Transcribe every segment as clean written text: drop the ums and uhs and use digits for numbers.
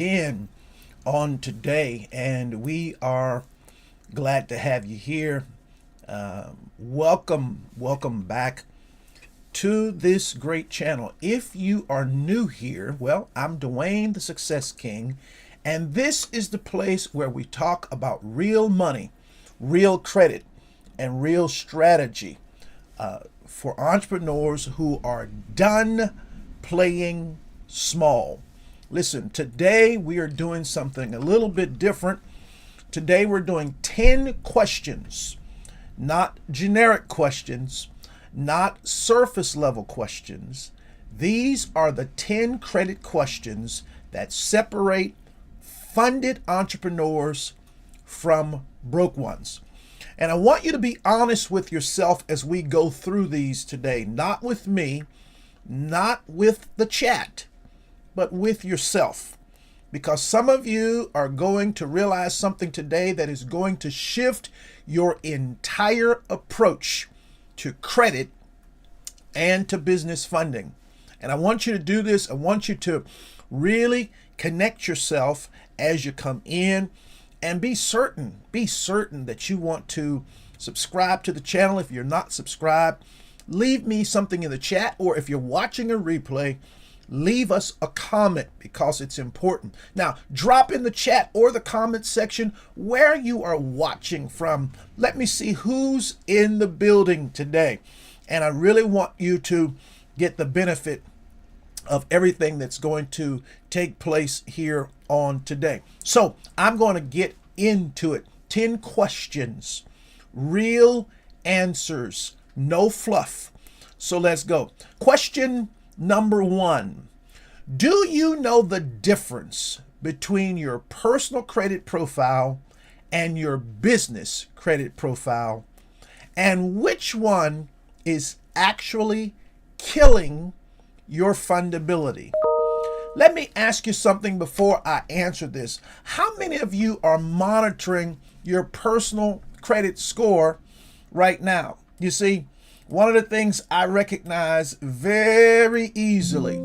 in on today, and we are glad to have you here. Welcome back to this great channel. If you are new here, well, I'm Dwayne, the Success King, and this is the place where we talk about real money, real credit, and real strategy for entrepreneurs who are done playing small. Listen, today we are doing something a little bit different. Today we're doing 10 questions, not generic questions, not surface level questions. These are the 10 credit questions that separate funded entrepreneurs from broke ones. And I want you to be honest with yourself as we go through these today, not with me, not with the chat, but with yourself. Because some of you are going to realize something today that is going to shift your entire approach to credit and to business funding. And I want you to do this. I want you to really connect yourself as you come in, and be certain that you want to subscribe to the channel. If you're not subscribed, leave me something in the chat, or if you're watching a replay, leave us a comment because it's important. Now, drop in the chat or the comment section where you are watching from. Let me see who's in the building today. And I really want you to get the benefit of everything that's going to take place here on today. So I'm going to get into it. 10 questions, real answers, no fluff. So let's go. Question number 1. Do you know the difference between your personal credit profile and your business credit profile, and which one is actually killing your fundability? Let me ask you something before I answer this. How many of you are monitoring your personal credit score right now? You see, one of the things I recognize very easily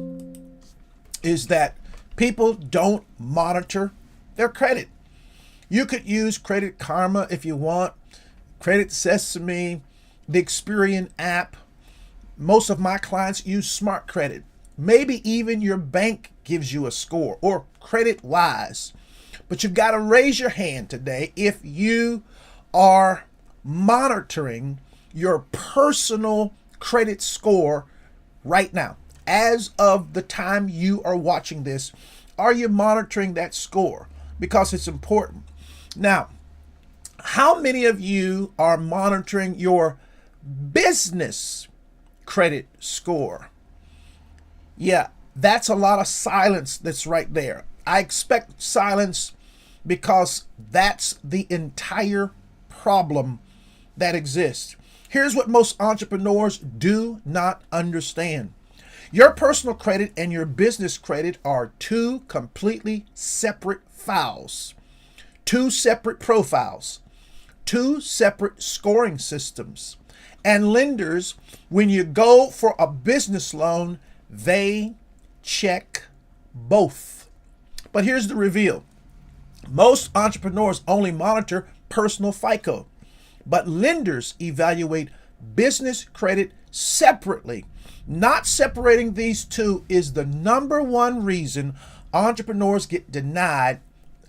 is that people don't monitor their credit. You could use Credit Karma if you want, Credit Sesame, the Experian app. Most of my clients use Smart Credit. Maybe even your bank gives you a score, or CreditWise. But you've got to raise your hand today if you are monitoring your personal credit score right now. As of the time you are watching this, are you monitoring that score? Because it's important. Now, how many of you are monitoring your business credit score? Yeah, that's a lot of silence that's right there. I expect silence because that's the entire problem that exists. Here's what most entrepreneurs do not understand. Your personal credit and your business credit are two completely separate files, two separate profiles, two separate scoring systems. And lenders, when you go for a business loan, they check both. But here's the reveal. Most entrepreneurs only monitor personal FICO, but lenders evaluate business credit separately. Not separating these two is the number one reason entrepreneurs get denied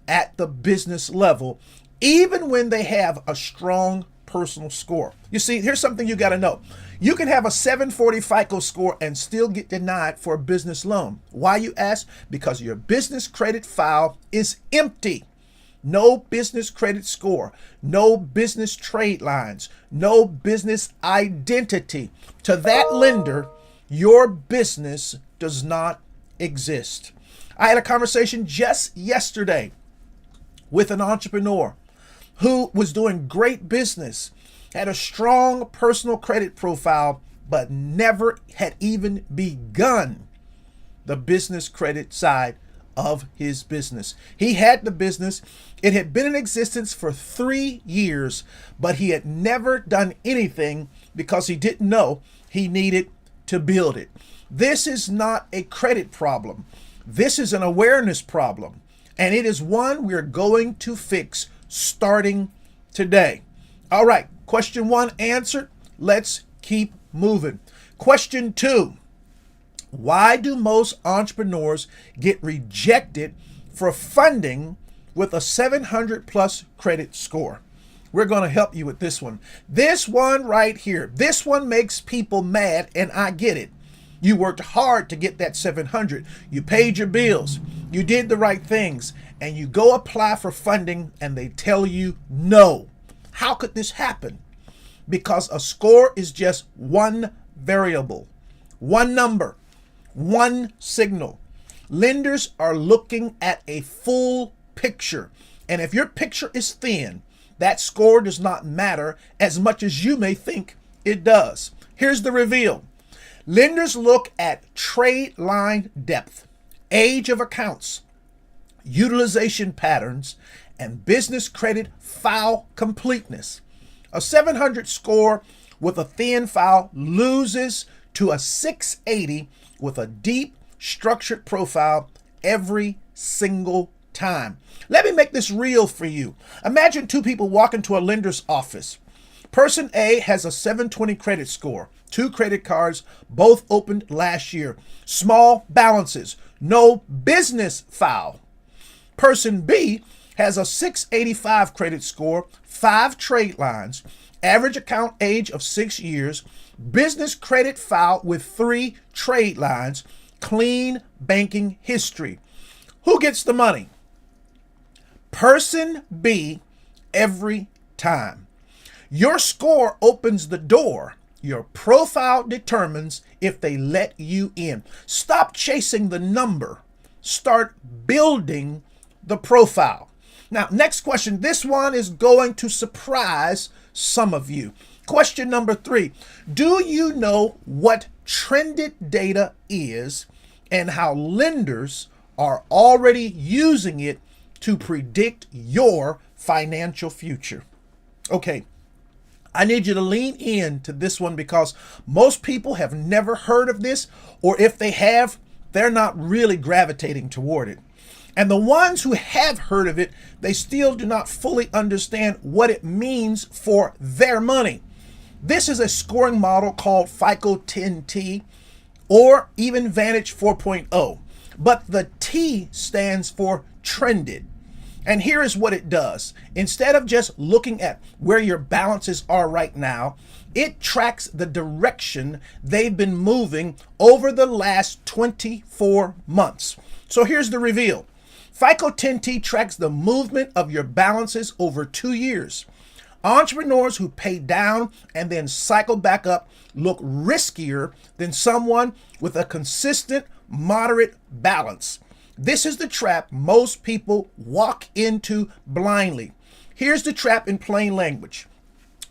at the business level, even when they have a strong personal score. You see, here's something you got to know. You can have a 740 FICO score and still get denied for a business loan. Why, you ask? Because your business credit file is empty. No business credit score, no business trade lines, no business identity. To that lender, your business does not exist. I had a conversation just yesterday with an entrepreneur who was doing great business, had a strong personal credit profile, but never had even begun the business credit side of his business. He had the business. It had been in existence for 3 years, but he had never done anything because he didn't know he needed to build it. This is not a credit problem. This is an awareness problem. And it is one we're going to fix starting today. All right, question 1 answered. Let's keep moving. Question 2. Why do most entrepreneurs get rejected for funding with a 700 plus credit score? We're going to help you with this one. This one right here. This one makes people mad, and I get it. You worked hard to get that 700. You paid your bills. You did the right things, and you go apply for funding and they tell you no. How could this happen? Because a score is just one variable, one number, one signal. Lenders are looking at a full picture. And if your picture is thin, that score does not matter as much as you may think it does. Here's the reveal. Lenders look at trade line depth, age of accounts, utilization patterns, and business credit file completeness. A 700 score with a thin file loses to a 680 with a deep, structured profile every single time. Let me make this real for you. Imagine two people walk into a lender's office. Person A has a 720 credit score, 2 credit cards, both opened last year, small balances, no business file. Person B has a 685 credit score, 5 trade lines, average account age of 6 years, business credit file with 3 trade lines, clean banking history. Who gets the money? Person B every time. Your score opens the door. Your profile determines if they let you in. Stop chasing the number. Start building the profile. Now, next question. This one is going to surprise some of you. Question number 3. Do you know what trended data is and how lenders are already using it to predict your financial future? Okay, I need you to lean in to this one because most people have never heard of this, or if they have, they're not really gravitating toward it. And the ones who have heard of it, they still do not fully understand what it means for their money. This is a scoring model called FICO 10T or even Vantage 4.0. But the T stands for trended. And here is what it does. Instead of just looking at where your balances are right now, it tracks the direction they've been moving over the last 24 months. So here's the reveal. FICO 10T tracks the movement of your balances over 2 years. Entrepreneurs who pay down and then cycle back up look riskier than someone with a consistent, moderate balance. This is the trap most people walk into blindly. Here's the trap in plain language.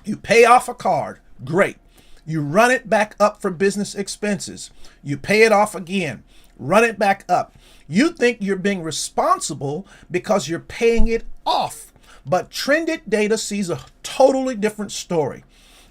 You pay off a card, great. You run it back up for business expenses. You pay it off again, run it back up. You think you're being responsible because you're paying it off. But trended data sees a totally different story.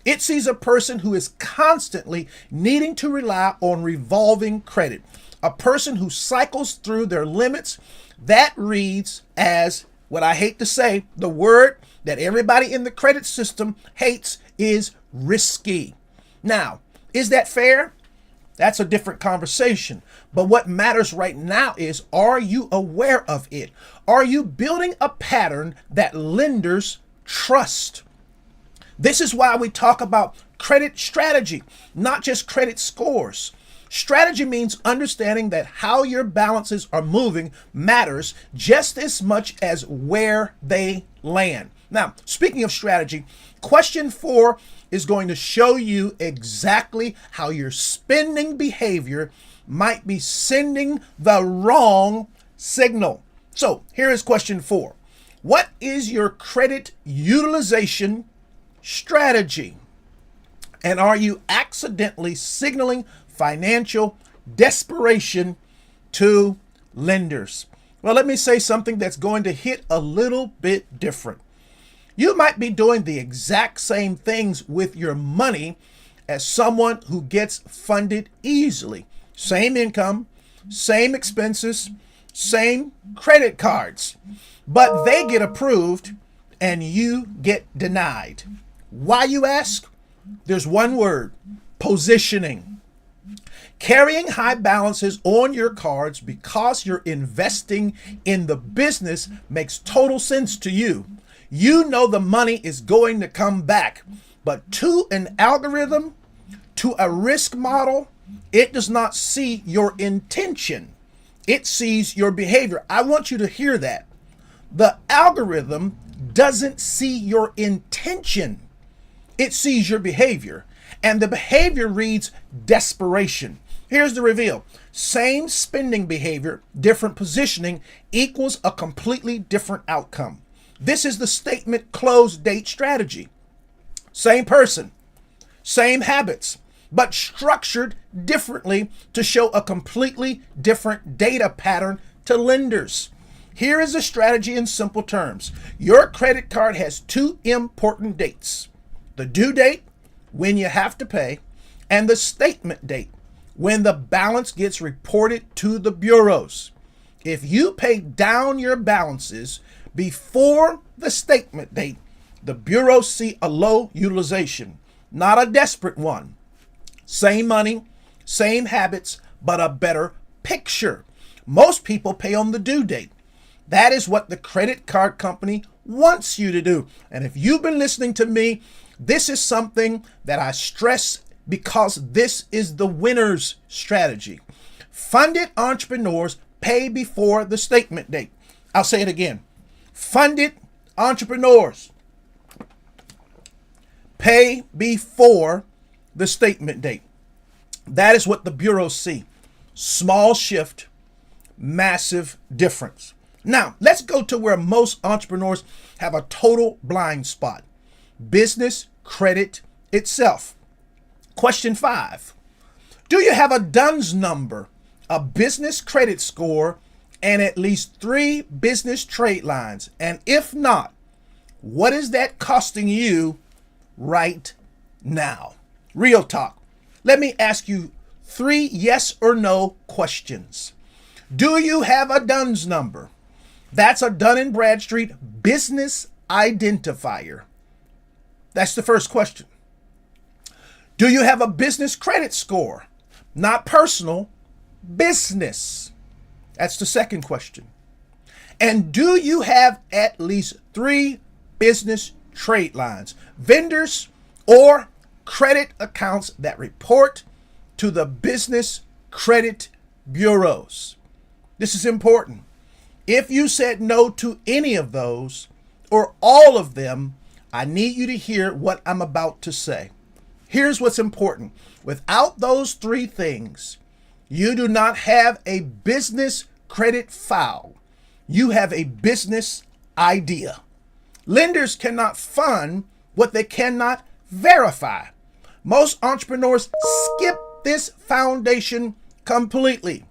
It sees a person who is constantly needing to rely on revolving credit. A person who cycles through their limits. That reads as, what I hate to say, the word that everybody in the credit system hates is risky. Now, is that fair? That's a different conversation. But what matters right now is, are you aware of it? Are you building a pattern that lenders trust? This is why we talk about credit strategy, not just credit scores. Strategy means understanding that how your balances are moving matters just as much as where they land. Now, speaking of strategy, question 4 is going to show you exactly how your spending behavior might be sending the wrong signal. So here is question 4. What is your credit utilization strategy? And are you accidentally signaling financial desperation to lenders? Well, let me say something that's going to hit a little bit different. You might be doing the exact same things with your money as someone who gets funded easily. Same income, same expenses, same credit cards, but they get approved and you get denied. Why, you ask? There's one word: positioning. Carrying high balances on your cards because you're investing in the business makes total sense to you. You know the money is going to come back, but to an algorithm, to a risk model, it does not see your intention. It sees your behavior. I want you to hear that. The algorithm doesn't see your intention. It sees your behavior. And the behavior reads desperation. Here's the reveal. Same spending behavior, different positioning equals a completely different outcome. This is the statement close date strategy. Same person, same habits, but structured differently to show a completely different data pattern to lenders. Here is a strategy in simple terms. Your credit card has two important dates: the due date, when you have to pay, and the statement date, when the balance gets reported to the bureaus. If you pay down your balances before the statement date, the bureaus see a low utilization, not a desperate one. Same money, same habits, but a better picture. Most people pay on the due date. That is what the credit card company wants you to do. And if you've been listening to me, this is something that I stress because this is the winner's strategy. Funded entrepreneurs pay before the statement date. I'll say it again. Funded entrepreneurs pay before the statement date. That is what the bureaus see. Small shift, massive difference. Now, let's go to where most entrepreneurs have a total blind spot: business credit itself. Question 5. Do you have a DUNS number, a business credit score, and at least 3 business trade lines? And if not, what is that costing you right now? Real talk. Let me ask you 3 yes or no questions. Do you have a DUNS number? That's a Dun & Bradstreet business identifier. That's the first question. Do you have a business credit score? Not personal, business. That's the second question. And do you have at least 3 business trade lines, vendors, or credit accounts that report to the business credit bureaus? This is important. If you said no to any of those or all of them, I need you to hear what I'm about to say. Here's what's important. Without those 3 things, you do not have a business credit file. You have a business idea. Lenders cannot fund what they cannot verify. Most entrepreneurs skip this foundation completely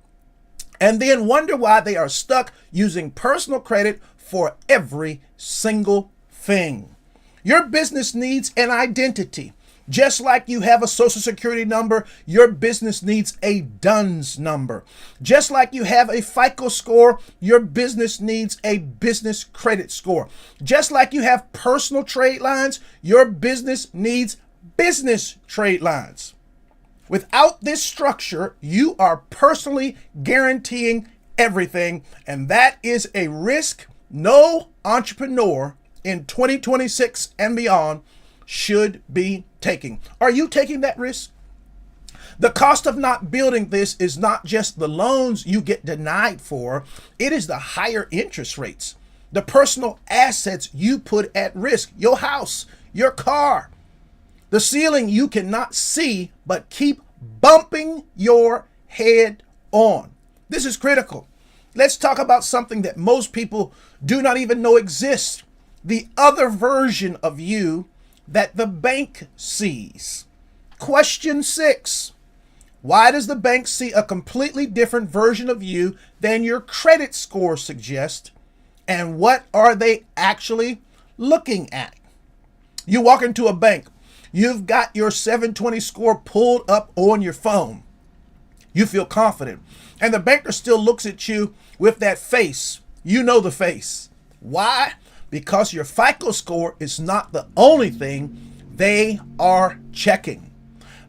and then wonder why they are stuck using personal credit for every single thing. Your business needs an identity. Just like you have a social security number, your business needs a DUNS number. Just like you have a FICO score, your business needs a business credit score. Just like you have personal trade lines, your business needs business trade lines. Without this structure, you are personally guaranteeing everything, and that is a risk no entrepreneur in 2026 and beyond should be taking. Are you taking that risk? The cost of not building this is not just the loans you get denied for, it is the higher interest rates, the personal assets you put at risk, your house, your car, the ceiling you cannot see but keep bumping your head on. This is critical. Let's talk about something that most people do not even know exists. The other version of you that the bank sees. Question 6. Why does the bank see a completely different version of you than your credit score suggests? And what are they actually looking at? You walk into a bank. You've got your 720 score pulled up on your phone. You feel confident. And the banker still looks at you with that face. You know the face. Why? Because your FICO score is not the only thing they are checking.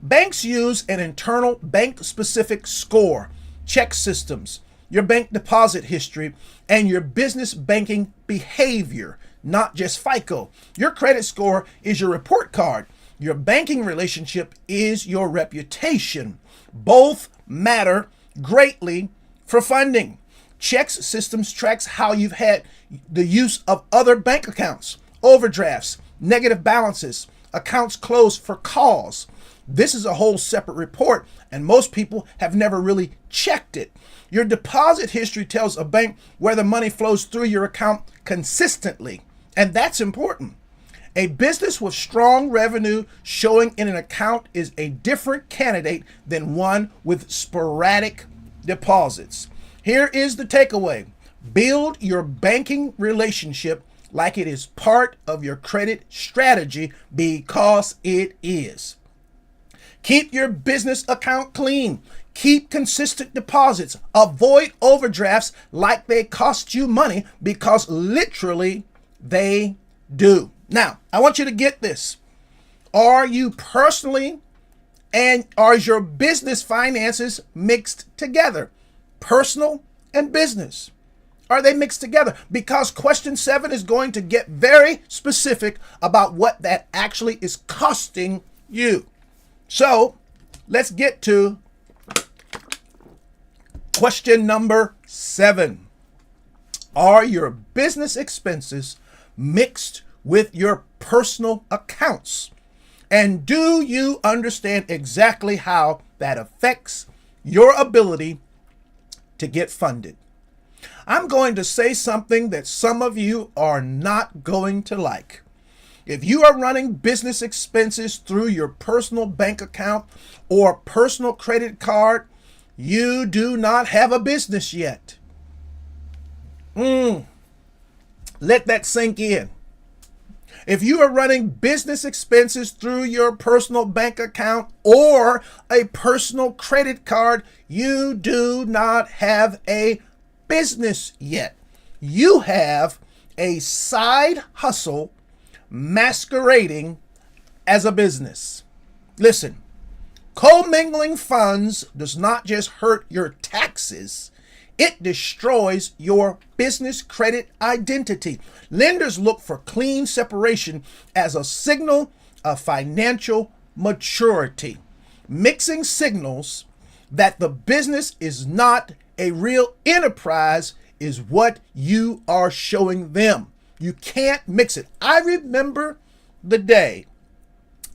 Banks use an internal bank-specific score, check systems, your bank deposit history, and your business banking behavior, not just FICO. Your credit score is your report card. Your banking relationship is your reputation. Both matter greatly for funding. Checks systems tracks how you've had the use of other bank accounts, overdrafts, negative balances, accounts closed for cause. This is a whole separate report, and most people have never really checked it. Your deposit history tells a bank where the money flows through your account consistently, and that's important. A business with strong revenue showing in an account is a different candidate than one with sporadic deposits. Here is the takeaway. Build your banking relationship like it is part of your credit strategy, because it is. Keep your business account clean. Keep consistent deposits. Avoid overdrafts like they cost you money, because literally they do. Now, I want you to get this. Are you personally and are your business finances mixed together? Personal and business. Are they mixed together? Because question 7 is going to get very specific about what that actually is costing you. So let's get to question number 7. Are your business expenses mixed with your personal accounts? And do you understand exactly how that affects your ability to get funded? I'm going to say something that some of you are not going to like. If you are running business expenses through your personal bank account or personal credit card, you do not have a business yet. Let that sink in. If you are running business expenses through your personal bank account or a personal credit card, you do not have a business yet. You have a side hustle masquerading as a business. Listen, commingling funds does not just hurt your taxes, it destroys your business credit identity. Lenders look for clean separation as a signal of financial maturity. Mixing signals that the business is not a real enterprise is what you are showing them. You can't mix it. I remember the day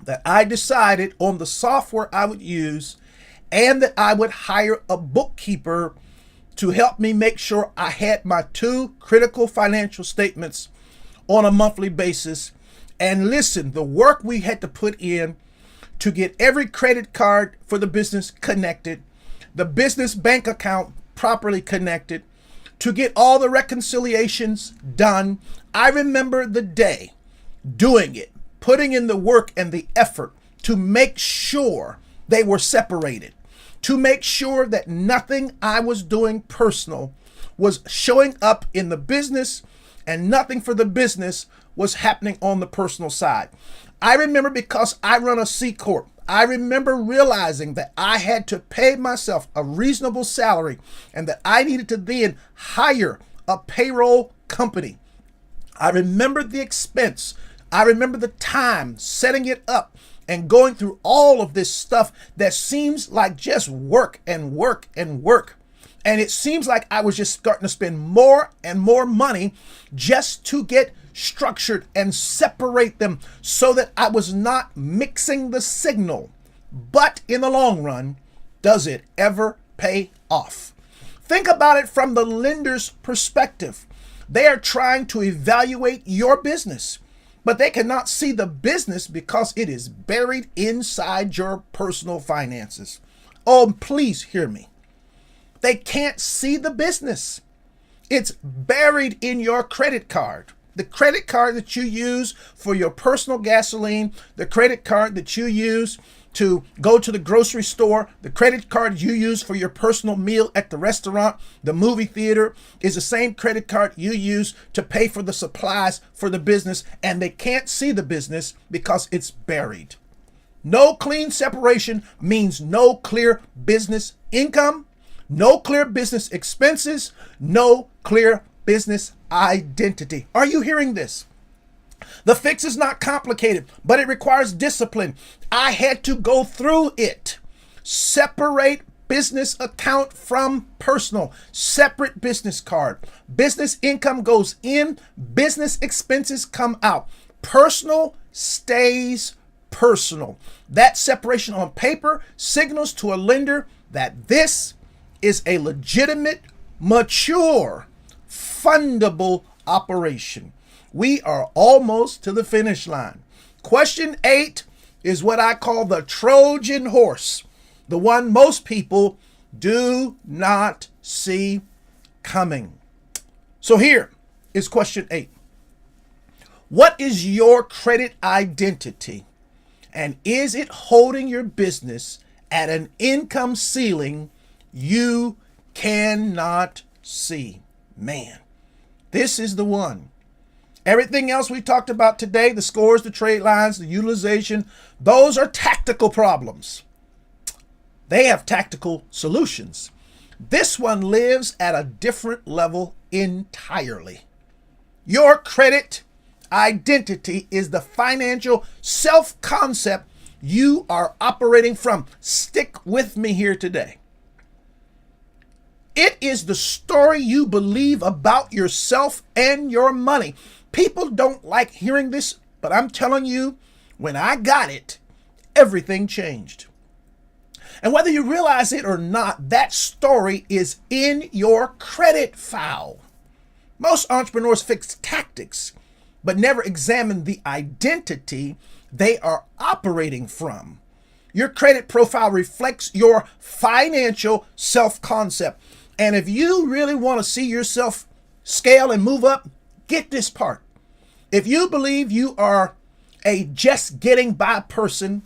that I decided on the software I would use and that I would hire a bookkeeper to help me make sure I had my 2 critical financial statements on a monthly basis. And listen, the work we had to put in to get every credit card for the business connected, the business bank account properly connected, to get all the reconciliations done. I remember the day doing it, putting in the work and the effort to make sure they were separated, to make sure that nothing I was doing personal was showing up in the business and nothing for the business was happening on the personal side. I remember, because I run a C Corp, I remember realizing that I had to pay myself a reasonable salary and that I needed to then hire a payroll company. I remember the expense. I remember the time setting it up and going through all of this stuff that seems like just work and work and work. And it seems like I was just starting to spend more and more money just to get structured and separate them so that I was not mixing the signal. But in the long run, does it ever pay off? Think about it from the lender's perspective. They are trying to evaluate your business, but they cannot see the business because it is buried inside your personal finances. Oh, please hear me. They can't see the business. It's buried in your credit card. The credit card that you use for your personal gasoline, the credit card that you use to go to the grocery store. The credit card you use for your personal meal at the restaurant, the movie theater, is the same credit card you use to pay for the supplies for the business, and they can't see the business because it's buried. No clean separation means no clear business income, no clear business expenses, no clear business identity. Are you hearing this? The fix is not complicated, but it requires discipline. I had to go through it. Separate business account from personal. Separate business card. Business income goes in, business expenses come out. Personal stays personal. That separation on paper signals to a lender that this is a legitimate, mature, fundable operation. We are almost to the finish line. Question 8 is what I call the Trojan horse, the one most people do not see coming. So here is question 8. What is your credit identity? And is it holding your business at an income ceiling you cannot see? Man, this is the one. Everything else we talked about today, the scores, the trade lines, the utilization, those are tactical problems. They have tactical solutions. This one lives at a different level entirely. Your credit identity is the financial self-concept you are operating from. Stick with me here today. It is the story you believe about yourself and your money. People don't like hearing this, but I'm telling you, when I got it, everything changed. And whether you realize it or not, that story is in your credit file. Most entrepreneurs fix tactics, but never examine the identity they are operating from. Your credit profile reflects your financial self-concept. And if you really want to see yourself scale and move up, get this part. If you believe you are a just getting by person,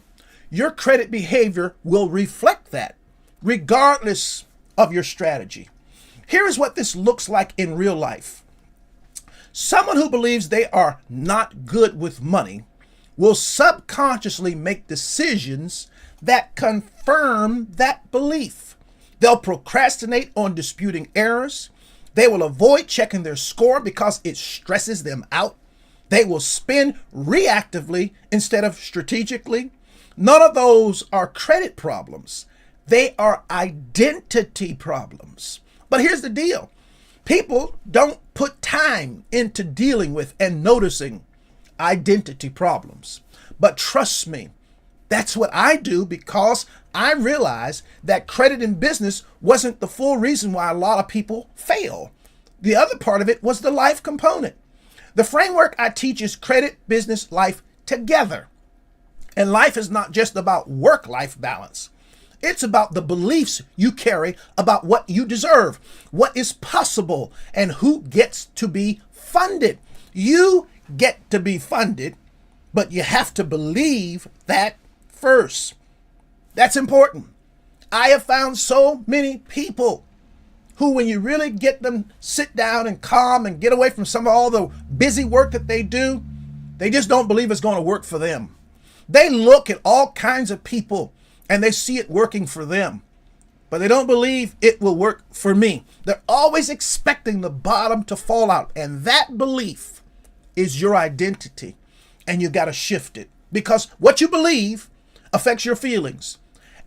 your credit behavior will reflect that, regardless of your strategy. Here is what this looks like in real life. Someone who believes they are not good with money will subconsciously make decisions that confirm that belief. They'll procrastinate on disputing errors. They will avoid checking their score because it stresses them out. They will spend reactively instead of strategically. None of those are credit problems. They are identity problems. But here's the deal. People don't put time into dealing with and noticing identity problems. But trust me, that's what I do, because I realized that credit in business wasn't the full reason why a lot of people fail. The other part of it was the life component. The framework I teach is credit, business, life together. And life is not just about work-life balance. It's about the beliefs you carry about what you deserve, what is possible, and who gets to be funded. You get to be funded, but you have to believe that first. That's important. I have found so many people who, when you really get them sit down and calm and get away from some of all the busy work that they do, they just don't believe it's going to work for them. They look at all kinds of people and they see it working for them, but they don't believe it will work for me. They're always expecting the bottom to fall out, and that belief is your identity, and you got to shift it, because what you believe affects your feelings,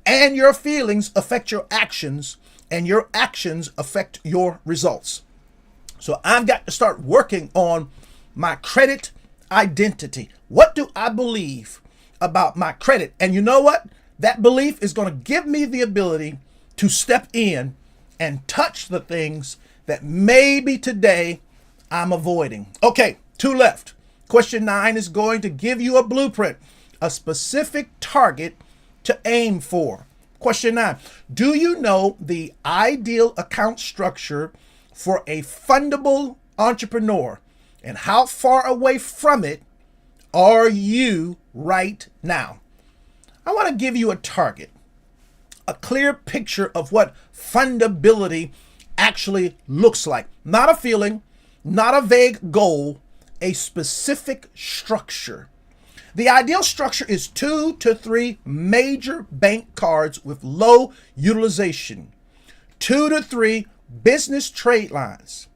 and your feelings affect your actions, and your actions affect your results. So I've got to start working on my credit identity. What do I believe about my credit? And you know what? That belief is going to give me the ability to step in and touch the things that maybe today I'm avoiding. Okay, 2 left. Question 9 is going to give you a blueprint, a specific target to aim for. Question 9, do you know the ideal account structure for a fundable entrepreneur, and how far away from it are you right now? I want to give you a target, a clear picture of what fundability actually looks like. Not a feeling, not a vague goal, a specific structure. The ideal structure is 2 to 3 major bank cards with low utilization, 2 to 3 business trade lines,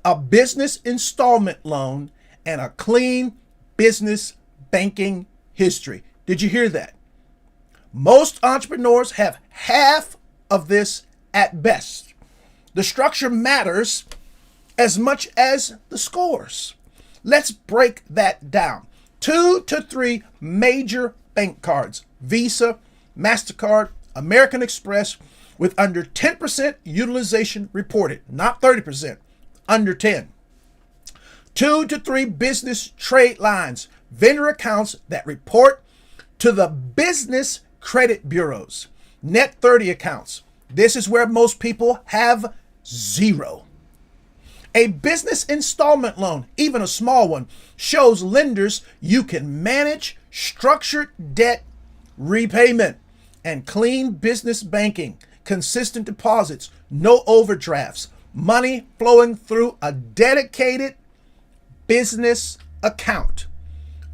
a business installment loan, and a clean business banking history. Did you hear that? Most entrepreneurs have half of this at best. The structure matters as much as the scores. Let's break that down. 2 to 3 major bank cards, Visa, MasterCard, American Express, with under 10% utilization reported, not 30%, under 10. 2 to 3 business trade lines, vendor accounts that report to the business credit bureaus, net 30 accounts. This is where most people have zero. A business installment loan, even a small one, shows lenders you can manage structured debt repayment and clean business banking, consistent deposits, no overdrafts, money flowing through a dedicated business account.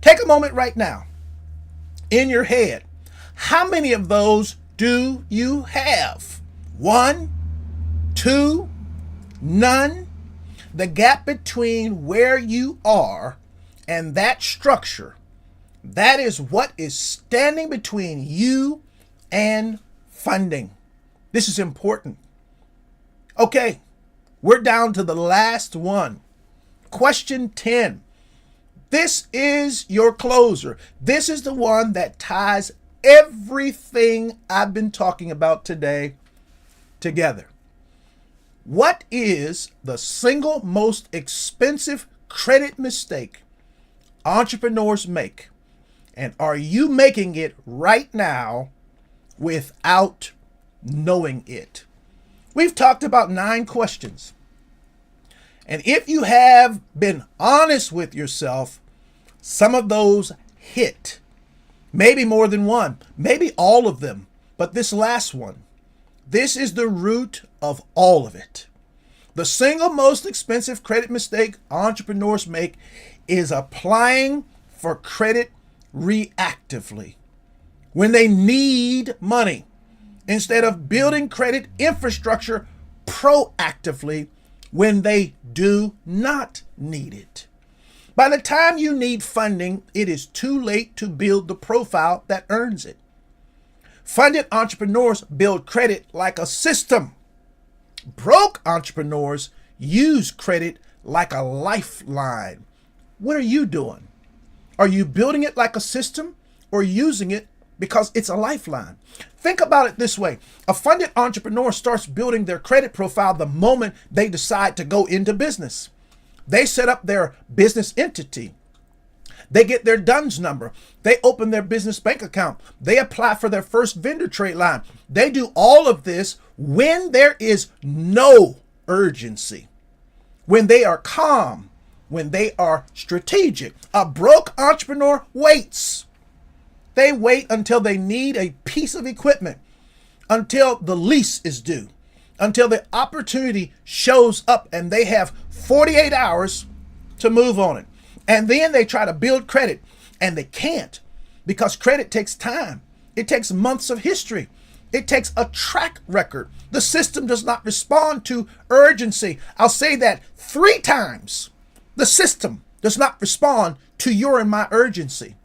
Take a moment right now. In your head, how many of those do you have? 1, 2, none? The gap between where you are and that structure, that is what is standing between you and funding. This is important. Okay, we're down to the last one. Question 10. This is your closer. This is the one that ties everything I've been talking about today together. What is the single most expensive credit mistake entrepreneurs make? And are you making it right now without knowing it? We've talked about 9 questions. And if you have been honest with yourself, some of those hit. Maybe more than one, maybe all of them. But this last one, this is the root of all of it. The single most expensive credit mistake entrepreneurs make is applying for credit reactively when they need money instead of building credit infrastructure proactively when they do not need it. By the time you need funding, it is too late to build the profile that earns it. Funded entrepreneurs build credit like a system. Broke entrepreneurs use credit like a lifeline. What are you doing? Are you building it like a system or using it because it's a lifeline? Think about it this way. A funded entrepreneur starts building their credit profile the moment they decide to go into business. They set up their business entity. They get their DUNS number. They open their business bank account. They apply for their first vendor trade line. They do all of this when there is no urgency, when they are calm, when they are strategic. A broke entrepreneur waits. They wait until they need a piece of equipment, until the lease is due, until the opportunity shows up and they have 48 hours to move on it. And then they try to build credit and they can't, because credit takes time. It takes months of history. It takes a track record. The system does not respond to urgency. I'll say that 3 times. The system does not respond to your and my urgency.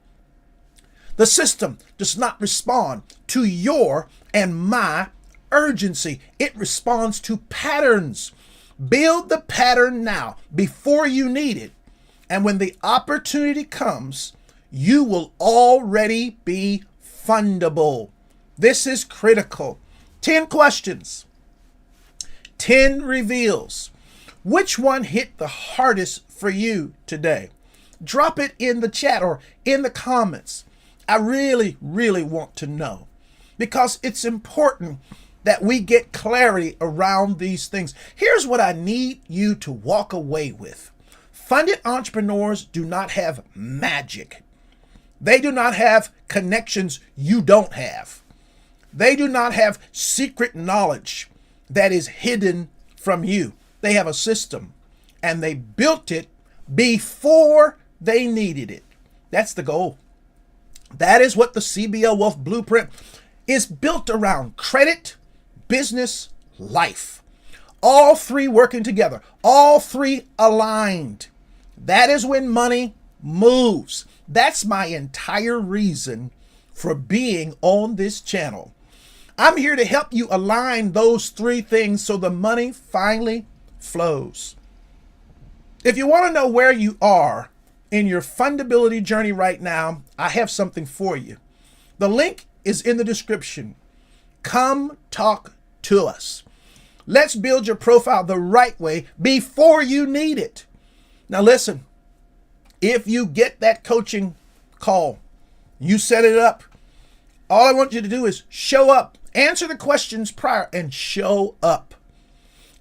The system does not respond to your and my urgency. It responds to patterns. Build the pattern now before you need it. And when the opportunity comes, you will already be fundable. This is critical. 10 questions. 10 reveals. Which one hit the hardest for you today? Drop it in the chat or in the comments. I really, really want to know, because it's important that we get clarity around these things. Here's what I need you to walk away with. Funded entrepreneurs do not have magic. They do not have connections you don't have. They do not have secret knowledge that is hidden from you. They have a system, and they built it before they needed it. That's the goal. That is what the CBL Wealth Blueprint is built around: credit, business, life. All three working together, all three aligned. That is when money moves. That's my entire reason for being on this channel. I'm here to help you align those three things so the money finally flows. If you want to know where you are in your fundability journey right now, I have something for you. The link is in the description. Come talk to us. Let's build your profile the right way before you need it. Now listen, if you get that coaching call, you set it up, all I want you to do is show up, answer the questions prior, and show up.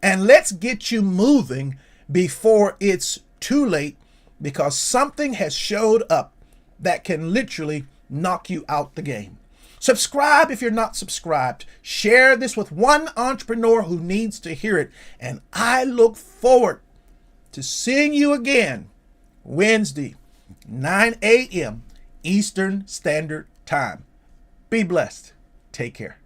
And let's get you moving before it's too late, because something has showed up that can literally knock you out the game. Subscribe if you're not subscribed. Share this with one entrepreneur who needs to hear it. And I look forward to seeing you again Wednesday, 9 a.m. Eastern Standard Time. Be blessed. Take care.